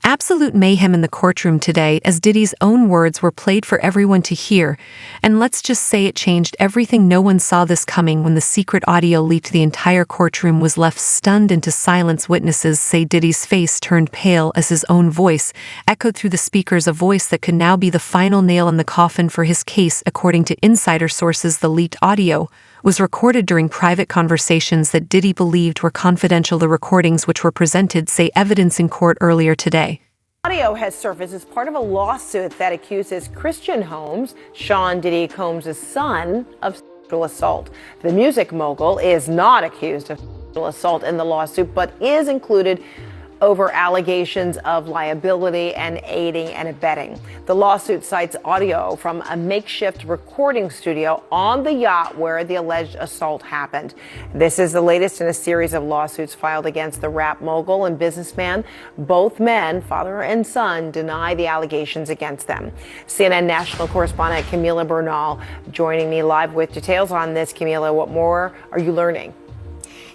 Absolute mayhem in the courtroom today as Diddy's own words were played for everyone to hear, and let's just say it changed everything. No one saw this coming. When the secret audio leaked, the entire courtroom was left stunned into silence. Witnesses say Diddy's face turned pale as his own voice echoed through the speakers, a voice that could now be the final nail in the coffin for his case. According to insider sources, the leaked audio was recorded during private conversations that Diddy believed were confidential. The recordings, which were presented, say evidence in court earlier today. Audio has surfaced as part of a lawsuit that accuses Christian Holmes, Sean Diddy Combs' son, of sexual assault. The music mogul is not accused of sexual assault in the lawsuit, but is included over allegations of liability and aiding and abetting. The lawsuit cites audio from a makeshift recording studio on the yacht where the alleged assault happened. This is the latest in a series of lawsuits filed against the rap mogul and businessman. Both men, father and son, deny the allegations against them. CNN national correspondent Camila Bernal joining me live with details on this. Camila, what more are you learning?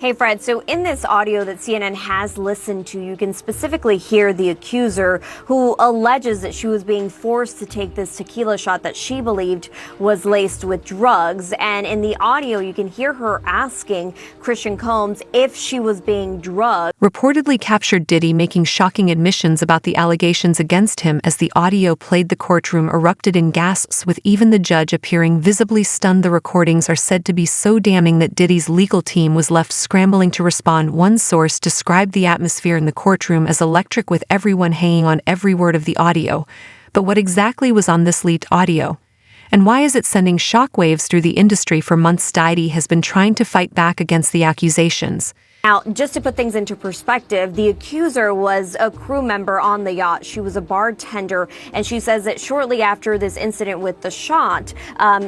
Hey, Fred. So in this audio that CNN has listened to, you can specifically hear the accuser who alleges that she was being forced to take this tequila shot that she believed was laced with drugs. And in the audio, you can hear her asking Christian Combs if she was being drugged. Reportedly captured Diddy making shocking admissions about the allegations against him. As the audio played, the courtroom erupted in gasps, with even the judge appearing visibly stunned. The recordings are said to be so damning that Diddy's legal team was left scrambling to respond. One source described the atmosphere in the courtroom as electric, with everyone hanging on every word of the audio. But what exactly was on this leaked audio? And why is it sending shockwaves through the industry? For months, Diddy has been trying to fight back against the accusations. Now, just to put things into perspective, the accuser was a crew member on the yacht. She was a bartender, and she says that shortly after this incident with the shot,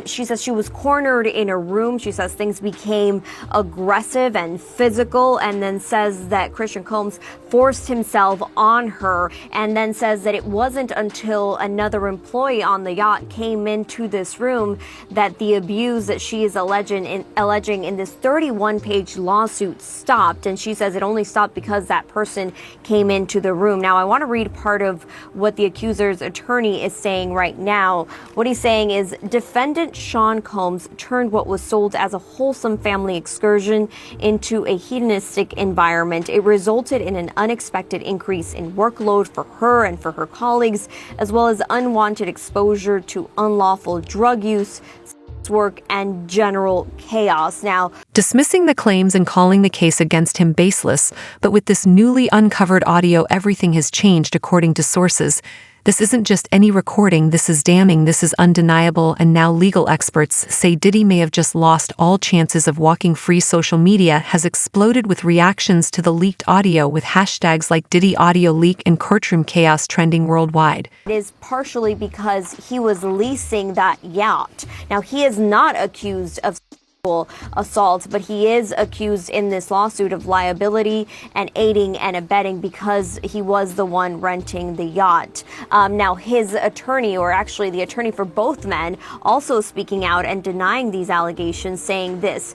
she says she was cornered in a room. She says things became aggressive and physical, and then says that Christian Combs forced himself on her, and then says that it wasn't until another employee on the yacht came into this room that the abuse that she is alleging in this 31-page lawsuit stopped. And she says it only stopped because that person came into the room. Now, I want to read part of what the accuser's attorney is saying right now. What he's saying is, defendant Sean Combs turned what was sold as a wholesome family excursion into a hedonistic environment. It resulted in an unexpected increase in workload for her and for her colleagues, as well as unwanted exposure to unlawful drug use, work, and general chaos. Now, dismissing the claims and calling the case against him baseless, but with this newly uncovered audio, everything has changed. According to sources, this isn't just any recording. This is damning. This is undeniable. And now legal experts say Diddy may have just lost all chances of walking free. Social media has exploded with reactions to the leaked audio, with hashtags like Diddy audio leak and Courtroom chaos trending worldwide. It is partially because he was leasing that yacht. Now, he is not accused of assault, but he is accused in this lawsuit of liability and aiding and abetting because he was the one renting the yacht. Now, his attorney, or actually the attorney for both men, also speaking out and denying these allegations, saying this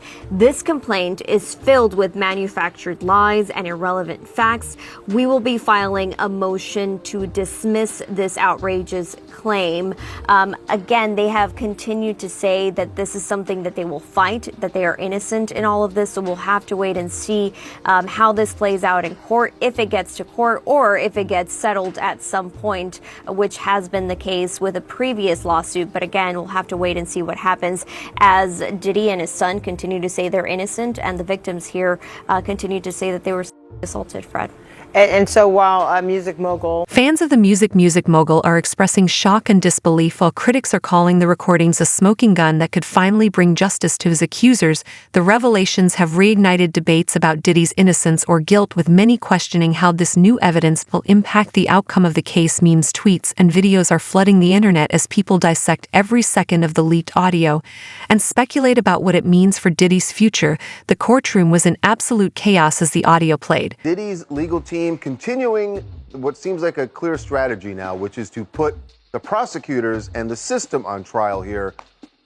complaint is filled with manufactured lies and irrelevant facts. We will be filing a motion to dismiss this outrageous claim. Again, they have continued to say that this is something that they will fight, that they are innocent in all of this. So we'll have to wait and see how this plays out in court, if it gets to court or if it gets settled at some point, which has been the case with a previous lawsuit. But again, we'll have to wait and see what happens as Diddy and his son continue to say they're innocent, and the victims here continue to say that they were assaulted. Fred. And so while music mogul... Fans of the music mogul are expressing shock and disbelief, while critics are calling the recordings a smoking gun that could finally bring justice to his accusers. The revelations have reignited debates about Diddy's innocence or guilt, with many questioning how this new evidence will impact the outcome of the case. Memes, tweets, and videos are flooding the internet as people dissect every second of the leaked audio and speculate about what it means for Diddy's future. The courtroom was in absolute chaos as the audio played. Diddy's legal team continuing what seems like a clear strategy now, which is to put the prosecutors and the system on trial here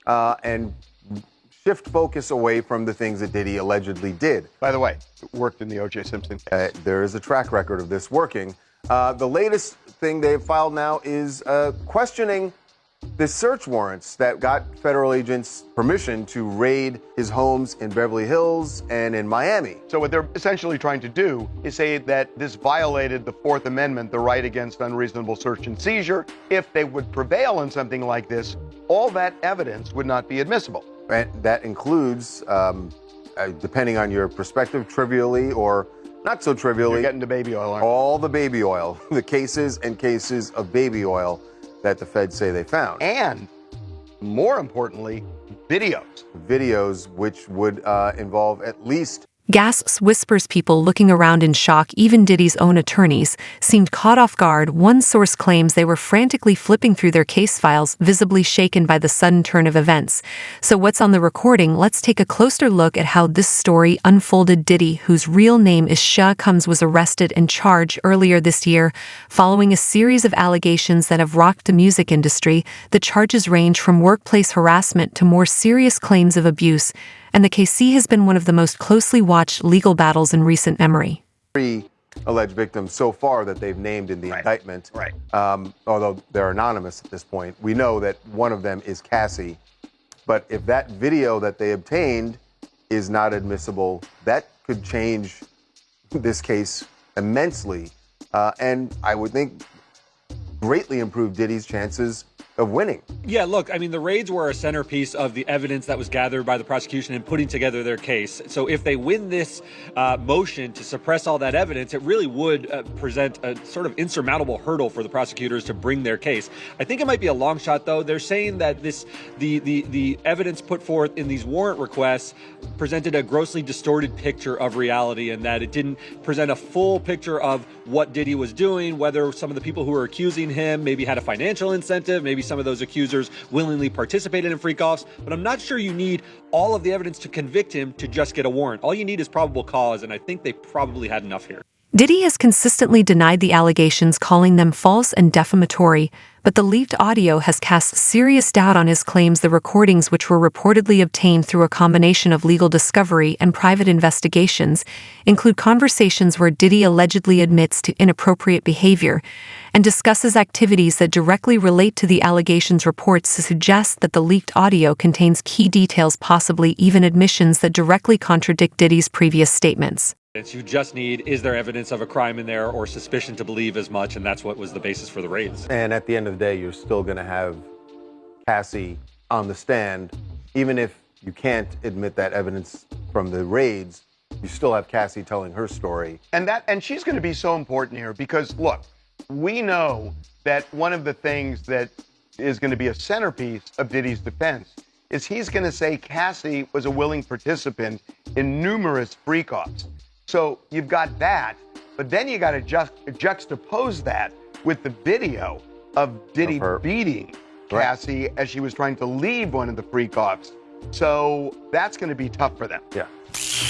and shift focus away from the things that Diddy allegedly did. By the way, it worked in the O.J. Simpson case. There is a track record of this working. The latest thing they've filed now is questioning the search warrants that got federal agents permission to raid his homes in Beverly Hills and in Miami. So what they're essentially trying to do is say that this violated the Fourth Amendment, the right against unreasonable search and seizure. If they would prevail on something like this, all that evidence would not be admissible. And that includes, depending on your perspective, trivially or not so trivially, You're getting to baby oil, aren't you? all the baby oil, the cases and cases of baby oil that the feds say they found. And more importantly, videos. Videos which would involve at least Gasps, whispers, people looking around in shock. Even Diddy's own attorneys seemed caught off guard. One source claims they were frantically flipping through their case files, visibly shaken by the sudden turn of events. So what's on the recording? Let's take a closer look at how this story unfolded. Diddy, whose real name is Combs, was arrested and charged earlier this year following a series of allegations that have rocked the music industry. The charges range from workplace harassment to more serious claims of abuse, and the KC has been one of the most closely watched legal battles in recent memory. 3 alleged victims so far that they've named in the indictment. Right. Although they're anonymous at this point. We know that one of them is Cassie. But if that video that they obtained is not admissible, that could change this case immensely. And I would think greatly improve Diddy's chances of winning. Yeah, look, I mean, the raids were a centerpiece of the evidence that was gathered by the prosecution in putting together their case. So if they win this motion to suppress all that evidence, it really would present a sort of insurmountable hurdle for the prosecutors to bring their case. I think it might be a long shot, though. They're saying that the evidence put forth in these warrant requests presented a grossly distorted picture of reality, and that it didn't present a full picture of what Diddy was doing, whether some of the people who were accusing him maybe had a financial incentive, maybe some of those accusers willingly participated in freak-offs, but I'm not sure you need all of the evidence to convict him to just get a warrant. All you need is probable cause, and I think they probably had enough here. Diddy has consistently denied the allegations, calling them false and defamatory, but the leaked audio has cast serious doubt on his claims. The recordings, which were reportedly obtained through a combination of legal discovery and private investigations, include conversations where Diddy allegedly admits to inappropriate behavior and discusses activities that directly relate to the allegations. Reports suggest that the leaked audio contains key details, possibly even admissions that directly contradict Diddy's previous statements. You just need, is there evidence of a crime in there or suspicion to believe as much, and that's what was the basis for the raids. And at the end of the day, you're still going to have Cassie on the stand. Even if you can't admit that evidence from the raids, you still have Cassie telling her story. And she's going to be so important here because, look, we know that one of the things that is going to be a centerpiece of Diddy's defense is he's going to say Cassie was a willing participant in numerous freak-offs. So you've got that, but then you got to juxtapose that with the video of Diddy beating Cassie as she was trying to leave one of the freak-offs. So that's going to be tough for them. Yeah.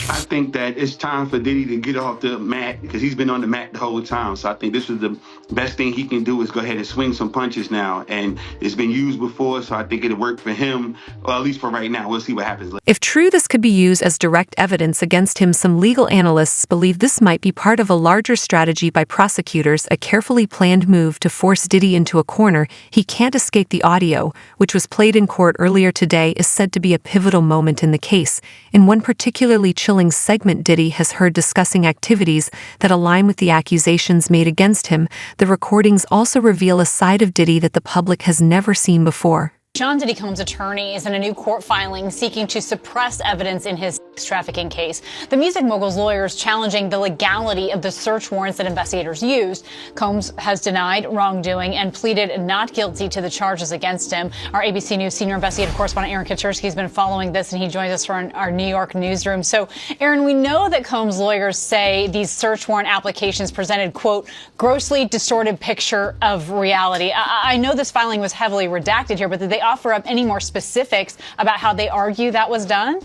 I think that it's time for Diddy to get off the mat because he's been on the mat the whole time. So I think this is the best thing he can do is go ahead and swing some punches now. And it's been used before, so I think it'll work for him, or at least for right now. We'll see what happens later. If true, this could be used as direct evidence against him. Some legal analysts believe this might be part of a larger strategy by prosecutors, a carefully planned move to force Diddy into a corner he can't escape. The audio, which was played in court earlier today, is said to be a pivotal moment in the case. In one particularly chilling segment, Diddy has heard discussing activities that align with the accusations made against him. The recordings also reveal a side of Diddy that the public has never seen before. Sean Diddy Combs' attorney is in a new court filing seeking to suppress evidence in his sex trafficking case. The music mogul's lawyers challenging the legality of the search warrants that investigators used. Combs has denied wrongdoing and pleaded not guilty to the charges against him. Our ABC News senior investigative correspondent Aaron Kaczorski has been following this, and he joins us from our New York newsroom. So, Aaron, we know that Combs' lawyers say these search warrant applications presented, quote, grossly distorted picture of reality. I know this filing was heavily redacted here, but did they offer up any more specifics about how they argue that was done?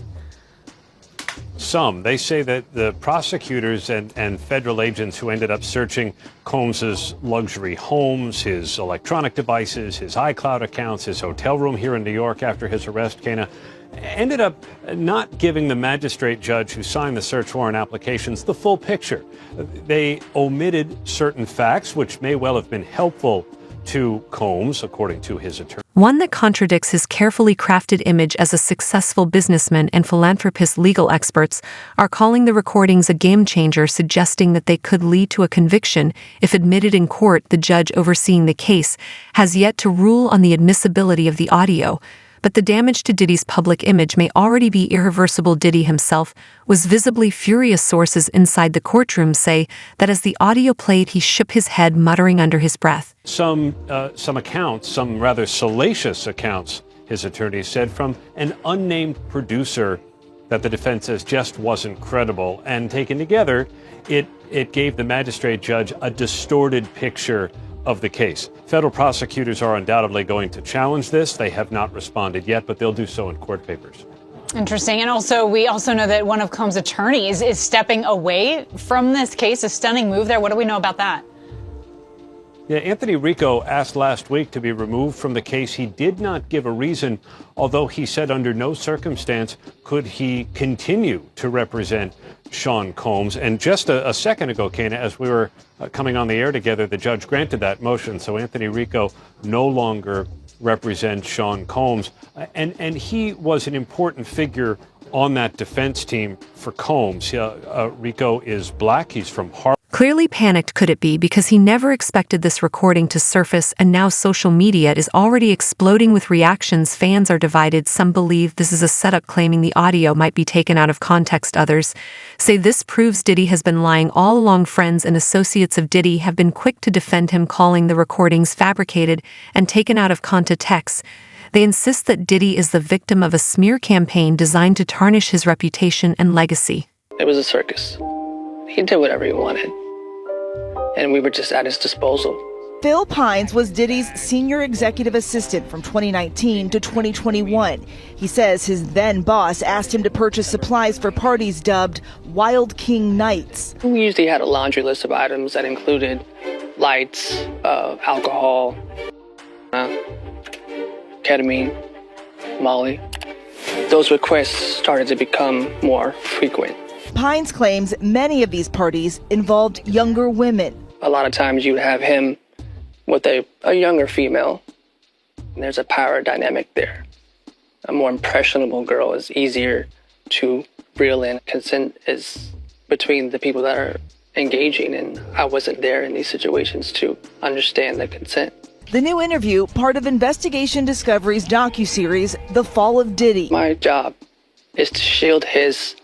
Some. They say that the prosecutors and federal agents who ended up searching Combs's luxury homes, his electronic devices, his iCloud accounts, his hotel room here in New York after his arrest, Kana, ended up not giving the magistrate judge who signed the search warrant applications the full picture. They omitted certain facts, which may well have been helpful to Combs, according to his attorney. One that contradicts his carefully crafted image as a successful businessman and philanthropist. Legal experts are calling the recordings a game changer, suggesting that they could lead to a conviction if admitted in court. The judge overseeing the case has yet to rule on the admissibility of the audio, but the damage to Diddy's public image may already be irreversible. Diddy himself was visibly furious. Sources inside the courtroom say that as the audio played, he shook his head, muttering under his breath. Some accounts, some rather salacious accounts, his attorney said, from an unnamed producer that the defense says just wasn't credible. And taken together, it gave the magistrate judge a distorted picture of the case. Federal prosecutors are undoubtedly going to challenge this. They have not responded yet, but they'll do so in court papers. Interesting. And we also know that one of Combs' attorneys is stepping away from this case. A stunning move there. What do we know about that? Yeah, Anthony Rico asked last week to be removed from the case. He did not give a reason, although he said under no circumstance could he continue to represent Sean Combs. And just a second ago, Kana, as we were coming on the air together, the judge granted that motion. So Anthony Rico no longer represents Sean Combs. And he was an important figure on that defense team for Combs. Rico is black. He's from Harvard. Clearly panicked could it be, because he never expected this recording to surface, and now social media is already exploding with reactions. Fans are divided. Some believe this is a setup, claiming the audio might be taken out of context. Others say this proves Diddy has been lying all along. Friends and associates of Diddy have been quick to defend him, calling the recordings fabricated and taken out of context. They insist that Diddy is the victim of a smear campaign designed to tarnish his reputation and legacy. It was a circus. He did whatever he wanted, and we were just at his disposal. Phil Pines was Diddy's senior executive assistant from 2019 to 2021. He says his then boss asked him to purchase supplies for parties dubbed Wild King Nights. We usually had a laundry list of items that included lights, alcohol, ketamine, Molly. Those requests started to become more frequent. Pines claims many of these parties involved younger women. A lot of times you would have him with a younger female, and there's a power dynamic there. A more impressionable girl is easier to reel in. Consent is between the people that are engaging, and I wasn't there in these situations to understand the consent. The new interview, part of Investigation Discovery's docuseries, The Fall of Diddy. My job is to shield his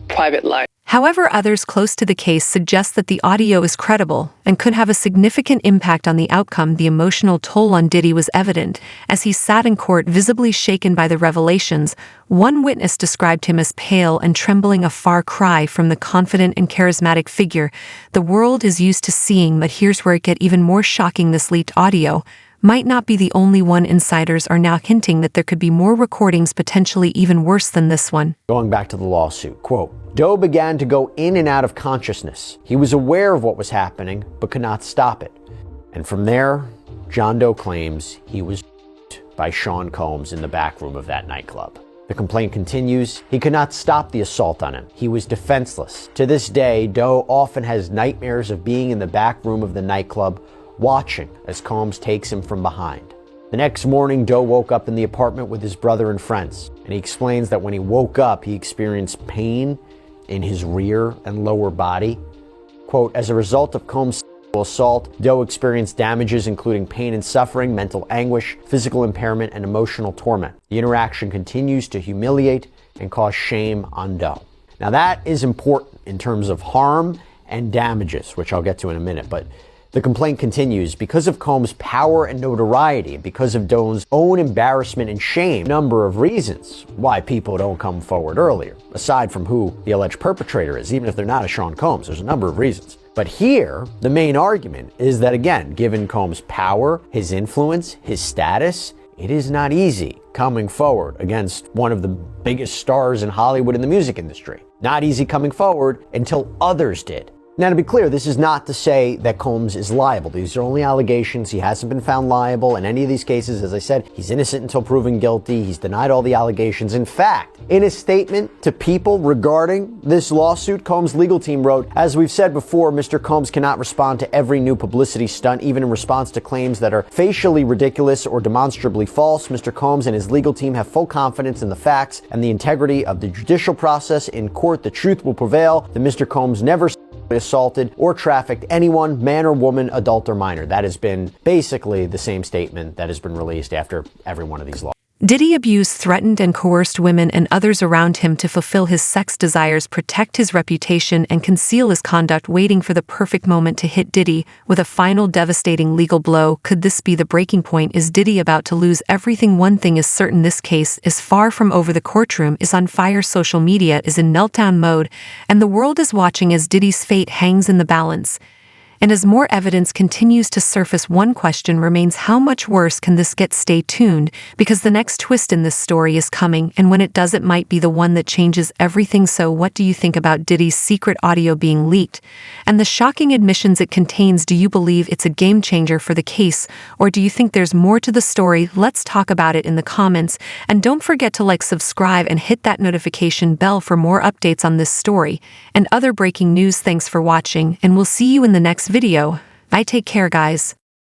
private life. However, others close to the case suggest that the audio is credible and could have a significant impact on the outcome. The emotional toll on Diddy was evident as he sat in court, visibly shaken by the revelations. One witness described him as pale and trembling, a far cry from the confident and charismatic figure the world is used to seeing. But here's where it gets even more shocking. This leaked audio might not be the only one. Insiders are now hinting that there could be more recordings, potentially even worse than this one. Going back to the lawsuit, quote, Doe began to go in and out of consciousness. He was aware of what was happening, but could not stop it. And from there, John Doe claims he was by Sean Combs in the back room of that nightclub. The complaint continues. He could not stop the assault on him. He was defenseless. To this day, Doe often has nightmares of being in the back room of the nightclub, watching as Combs takes him from behind. The next morning, Doe woke up in the apartment with his brother and friends, and he explains that when he woke up, he experienced pain in his rear and lower body. Quote, as a result of Combs' assault, Doe experienced damages including pain and suffering, mental anguish, physical impairment, and emotional torment. The interaction continues to humiliate and cause shame on Doe. Now that is important in terms of harm and damages, which I'll get to in a minute, but the complaint continues. Because of Combs' power and notoriety, because of Doe's own embarrassment and shame, a number of reasons why people don't come forward earlier, aside from who the alleged perpetrator is. Even if they're not a Sean Combs, there's a number of reasons. But here, the main argument is that, again, given Combs' power, his influence, his status, it is not easy coming forward against one of the biggest stars in Hollywood in the music industry. Not easy coming forward until others did. Now, to be clear, this is not to say that Combs is liable. These are only allegations. He hasn't been found liable in any of these cases. As I said, he's innocent until proven guilty. He's denied all the allegations. In fact, in a statement to People regarding this lawsuit, Combs' legal team wrote, "As we've said before, Mr. Combs cannot respond to every new publicity stunt, even in response to claims that are facially ridiculous or demonstrably false. Mr. Combs and his legal team have full confidence in the facts and the integrity of the judicial process. In court, the truth will prevail that Mr. Combs never assaulted or trafficked anyone, man or woman, adult or minor." That has been basically the same statement that has been released after every one of these laws. Diddy abused, threatened, and coerced women and others around him to fulfill his sex desires, protect his reputation, and conceal his conduct, waiting for the perfect moment to hit Diddy with a final devastating legal blow. Could this be the breaking point? Is Diddy about to lose everything? One thing is certain: this case is far from over. The courtroom is on fire, social media is in meltdown mode, and the world is watching as Diddy's fate hangs in the balance. And as more evidence continues to surface, one question remains: how much worse can this get? Stay tuned, because the next twist in this story is coming, and when it does, it might be the one that changes everything. So what do you think about Diddy's secret audio being leaked and the shocking admissions it contains? Do you believe it's a game changer for the case, or do you think there's more to the story? Let's talk about it in the comments, and don't forget to like, subscribe, and hit that notification bell for more updates on this story and other breaking news. Thanks for watching, and we'll see you in the next video. Bye, take care, guys.